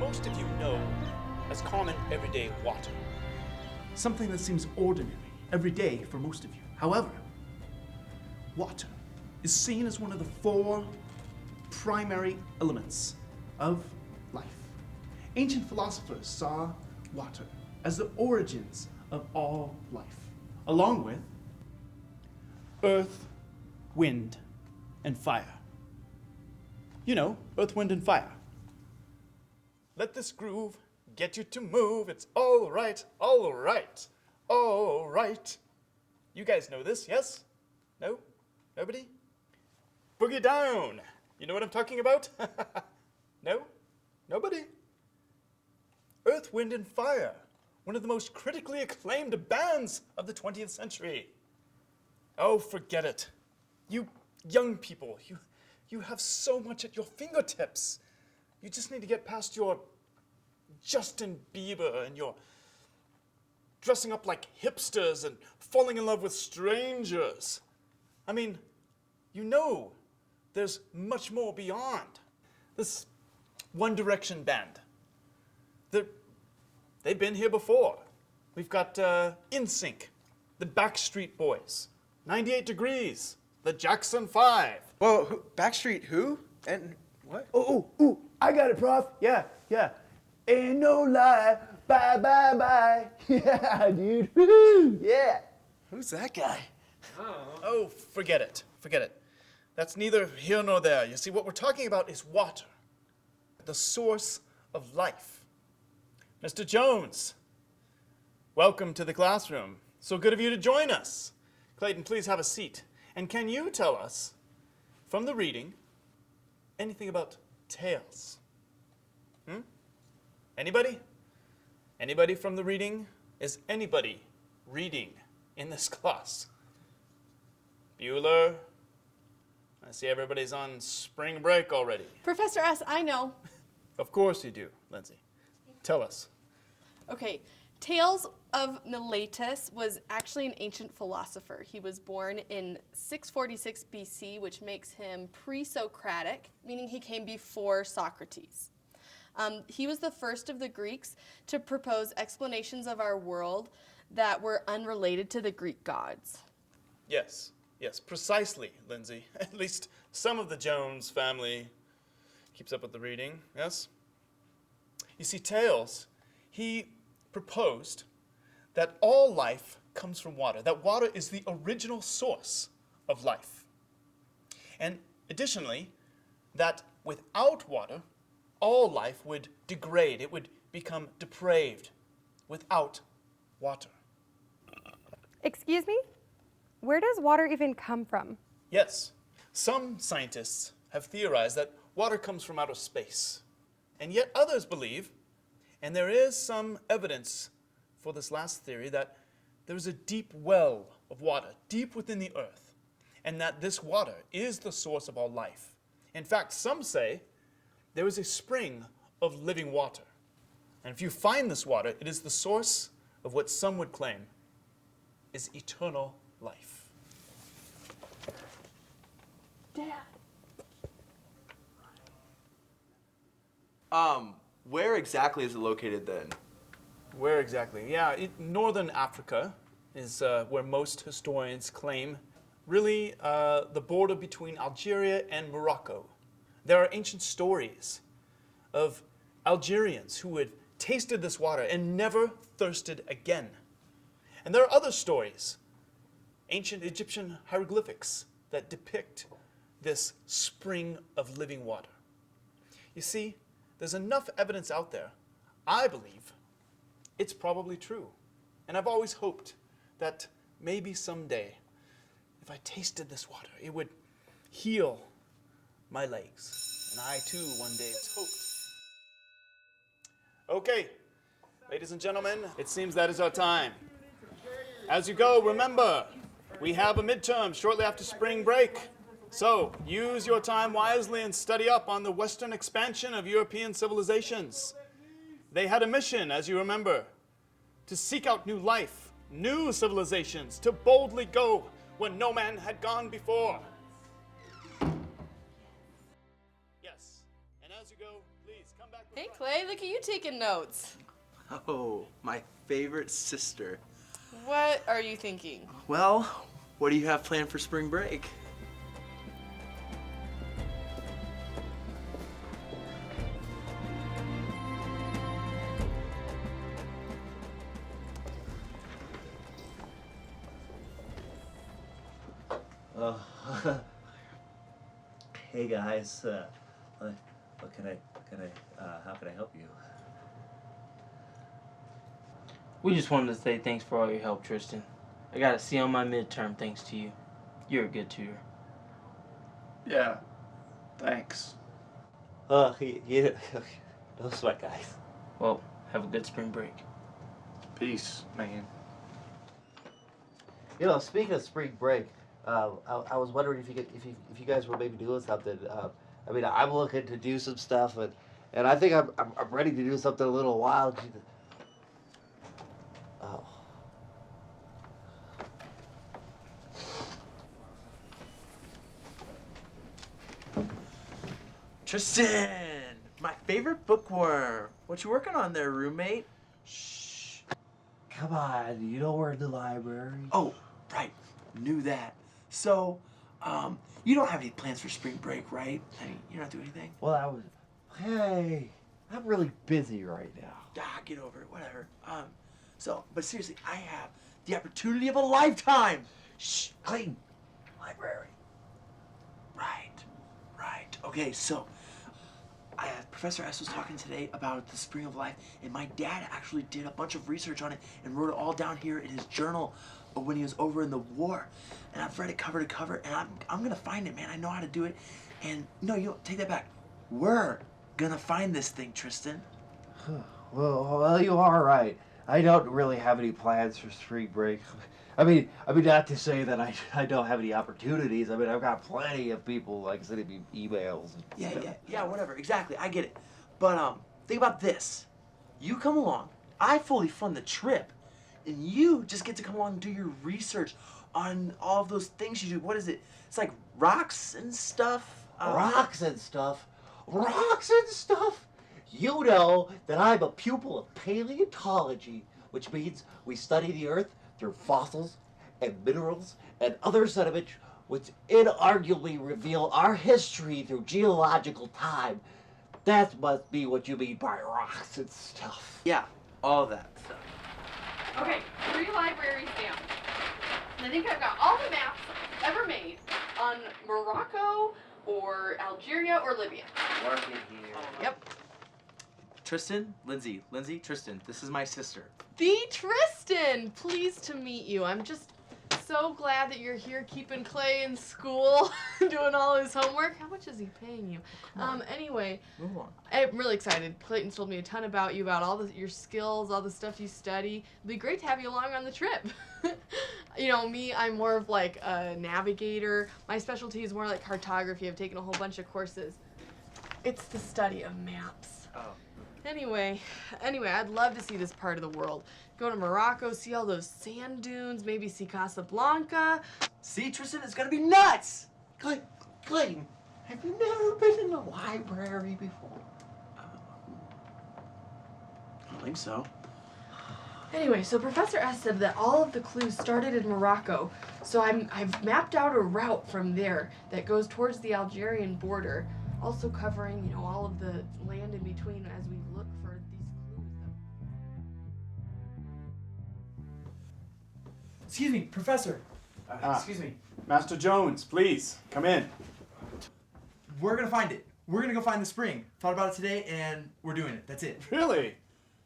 most of you know as common everyday water. Something that seems ordinary, every day for most of you. However, water is seen as one of the 4 primary elements of life. Ancient philosophers saw water as the origins of all life, along with Earth, wind, and fire. You know, earth, wind, and fire. Let this groove get you to move. It's all right, all right, all right. You guys know this, yes? No? Nobody? Boogie down. You know what I'm talking about? No? Nobody? Earth, Wind, and Fire. One of the most critically acclaimed bands of the 20th century. Oh, forget it. You young people, you have so much at your fingertips. You just need to get past your Justin Bieber and your dressing up like hipsters and falling in love with strangers. I mean, you know, there's much more beyond this One Direction band. They've been here before. We've got NSYNC, the Backstreet Boys, 98 Degrees, the Jackson 5. Whoa, Backstreet who? And what? Oh, I got it, Prof. Yeah. Ain't no lie, bye, bye, bye. Yeah, dude, woo, yeah. Who's that guy? Oh, forget it. That's neither here nor there. You see, what we're talking about is water, the source of life. Mr. Jones, welcome to the classroom. So good of you to join us. Clayton, please have a seat. And can you tell us, from the reading, anything about tails? Anybody? Anybody from the reading? Is anybody reading in this class? Bueller? I see everybody's on spring break already. Professor S., I know. Of course you do, Lindsay. Tell us. Okay, Tales of Miletus was actually an ancient philosopher. He was born in 646 BC, which makes him pre-Socratic, meaning he came before Socrates. He was the first of the Greeks to propose explanations of our world that were unrelated to the Greek gods. Yes, precisely, Lindsay. At least some of the Jones family keeps up with the reading, yes? You see, Tales, he proposed that all life comes from water, that water is the original source of life. And additionally, that without water, all life would degrade, it would become depraved without water. Excuse me? Where does water even come from? Yes, some scientists have theorized that water comes from outer space, and yet others believe, and there is some evidence for this last theory, that there is a deep well of water deep within the earth, and that this water is the source of all life. In fact, some say there is a spring of living water. And if you find this water, it is the source of what some would claim is eternal life. Dad. Where exactly is it located then? Where exactly? Yeah, northern Africa is where most historians claim really the border between Algeria and Morocco. There are ancient stories of Algerians who had tasted this water and never thirsted again. And there are other stories, ancient Egyptian hieroglyphics that depict this spring of living water. You see, there's enough evidence out there, I believe, it's probably true. And I've always hoped that maybe someday, if I tasted this water, it would heal my legs. And I too, one day, has hoped. Okay, ladies and gentlemen, it seems that is our time. As you go, remember, we have a midterm shortly after spring break. So use your time wisely and study up on the Western expansion of European civilizations. They had a mission, as you remember, to seek out new life, new civilizations, to boldly go where no man had gone before. Yes, and as you go, please come back with Hey, Clay, look at you taking notes. Oh, my favorite sister. What are you thinking? Well, what do you have planned for spring break? Hey guys, how can I help you? We just wanted to say thanks for all your help, Tristan. I got a C on my midterm thanks to you. You're a good tutor. Yeah, thanks. Yeah, no sweat, guys. Well, have a good spring break. Peace, man. You know, speaking of spring break, I was wondering if you guys were maybe doing something. I mean, I'm looking to do some stuff, and I think I'm ready to do something a little wild. Oh. Tristan, my favorite bookworm. What you working on there, roommate? Shh. Come on, you know we're in the library. Oh, right. Knew that. So, you don't have any plans for spring break, right? I mean, you're not doing anything? Well, hey, I'm really busy right now. Ah, get over it, whatever. But seriously, I have the opportunity of a lifetime. Shh, Clayton. Library. Right. Okay, so, Professor S was talking today about the spring of life, and my dad actually did a bunch of research on it and wrote it all down here in his journal when he was over in the war. And I've read it cover to cover, and I'm gonna find it, man. I know how to do it. And no, you take that back. We're gonna find this thing, Tristan. Well, you are right. I don't really have any plans for spring break. I mean, not to say that I don't have any opportunities. I mean, I've got plenty of people like sending me emails. And Yeah, whatever. Exactly, I get it. But think about this. You come along, I fully fund the trip, and you just get to come along and do your research on all of those things you do. What is it? It's like rocks and stuff. Rocks and stuff. Rocks and stuff. You know that I'm a pupil of paleontology, which means we study the Earth through fossils and minerals and other sediment which inarguably reveal our history through geological time. That must be what you mean by rocks and stuff. Yeah, all that stuff. Okay, 3 libraries down. And I think I've got all the maps ever made on Morocco or Algeria or Libya. Mark it here. Yep. Tristan, Lindsay, Tristan. This is my sister. The Tristan! Pleased to meet you. I'm just so glad that you're here keeping Clay in school, doing all his homework. How much is he paying you? Anyway, Move on. I'm really excited. Clayton's told me a ton about you, about all your skills, all the stuff you study. It'd be great to have you along on the trip. You know, me, I'm more of like a navigator. My specialty is more like cartography. I've taken a whole bunch of courses. It's the study of maps. Oh. Anyway, I'd love to see this part of the world. Go to Morocco, see all those sand dunes, maybe see Casablanca. See, Tristan, it's gonna be nuts! Clayton, have you never been in the library before? I don't think so. Anyway, so Professor S said that all of the clues started in Morocco. So I've mapped out a route from there that goes towards the Algerian border, also covering, you know, all of the land in between as we look for these clues. Excuse me, Professor. Excuse me. Master Jones, please, come in. We're gonna find it. We're gonna go find the spring. Thought about it today, and we're doing it. That's it. Really?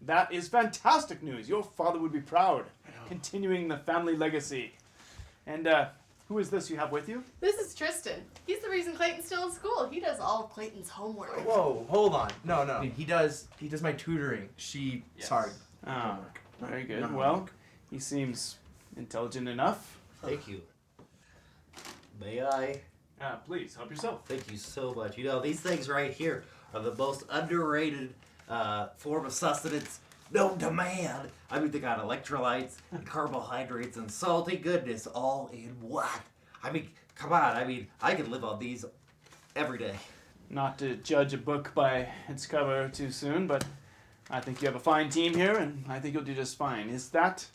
That is fantastic news. Your father would be proud. Continuing the family legacy. And who is this you have with you? This is Tristan. He's the reason Clayton's still in school. He does all of Clayton's homework. Whoa, hold on. No. He does my tutoring. Sorry. Ah, very good. No. Well, he seems intelligent enough. Thank you. May I? Please, help yourself. Thank you so much. You know, these things right here are the most underrated form of sustenance known to man. I mean, they got electrolytes and carbohydrates and salty goodness all in one. I mean, come on. I mean, I could live on these every day. Not to judge a book by its cover too soon, but I think you have a fine team here, and I think you'll do just fine. Is that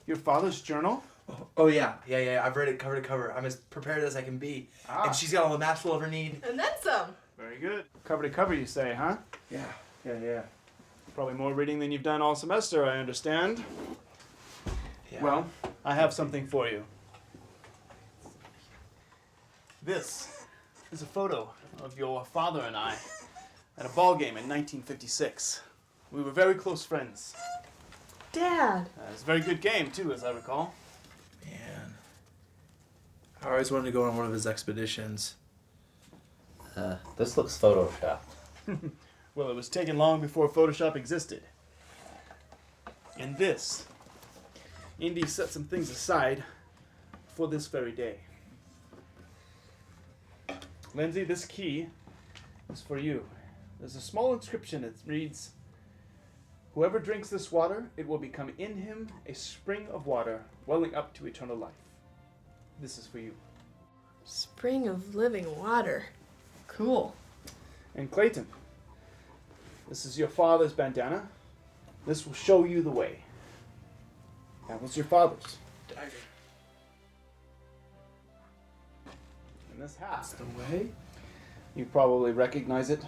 your father's journal? Oh yeah. I've read it cover to cover. I'm as prepared as I can be. And she's got all the maps we'll ever need. And then some. Very good. Cover to cover, you say, huh? Yeah. Probably more reading than you've done all semester, I understand. Yeah. Well, I have something for you. This is a photo of your father and I at a ball game in 1956. We were very close friends. Dad. It was a very good game, too, as I recall. Man. I always wanted to go on one of his expeditions. This looks photoshopped. Well, it was taken long before Photoshop existed. And this, Indy set some things aside for this very day. Lindsay, this key is for you. There's a small inscription. It reads, "Whoever drinks this water, it will become in him a spring of water welling up to eternal life." This is for you. Spring of living water. Cool. And Clayton, this is your father's bandana. This will show you the way. That was your father's. Dagger. And this hat, That's the way? you probably recognize it.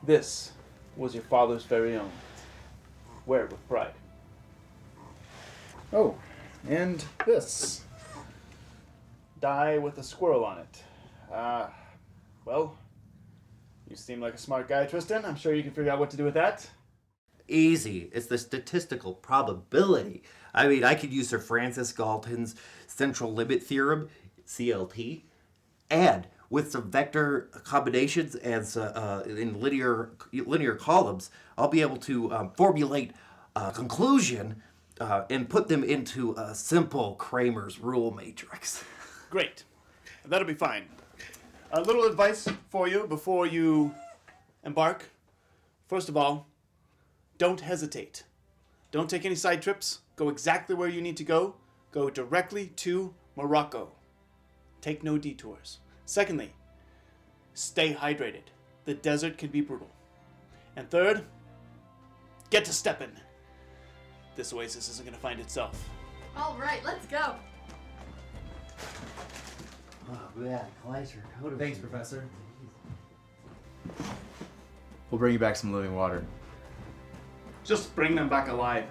This was your father's very own. Wear it with pride. Oh, and this. Die with a squirrel on it. Well, you seem like a smart guy, Tristan. I'm sure you can figure out what to do with that. Easy. It's the statistical probability. I mean, I could use Sir Francis Galton's central limit theorem, CLT, and with some vector combinations as in linear columns, I'll be able to formulate a conclusion and put them into a simple Kramer's rule matrix. Great. That'll be fine. A little advice for you before you embark. First of all, don't hesitate. Don't take any side trips. Go exactly where you need to go. Go directly to Morocco. Take no detours. Secondly, stay hydrated. The desert can be brutal. And third, get to stepping. This oasis isn't going to find itself. All right, let's go. Oh, yeah, Kaiser. Thanks, Professor. We'll bring you back some living water. Just bring them back alive.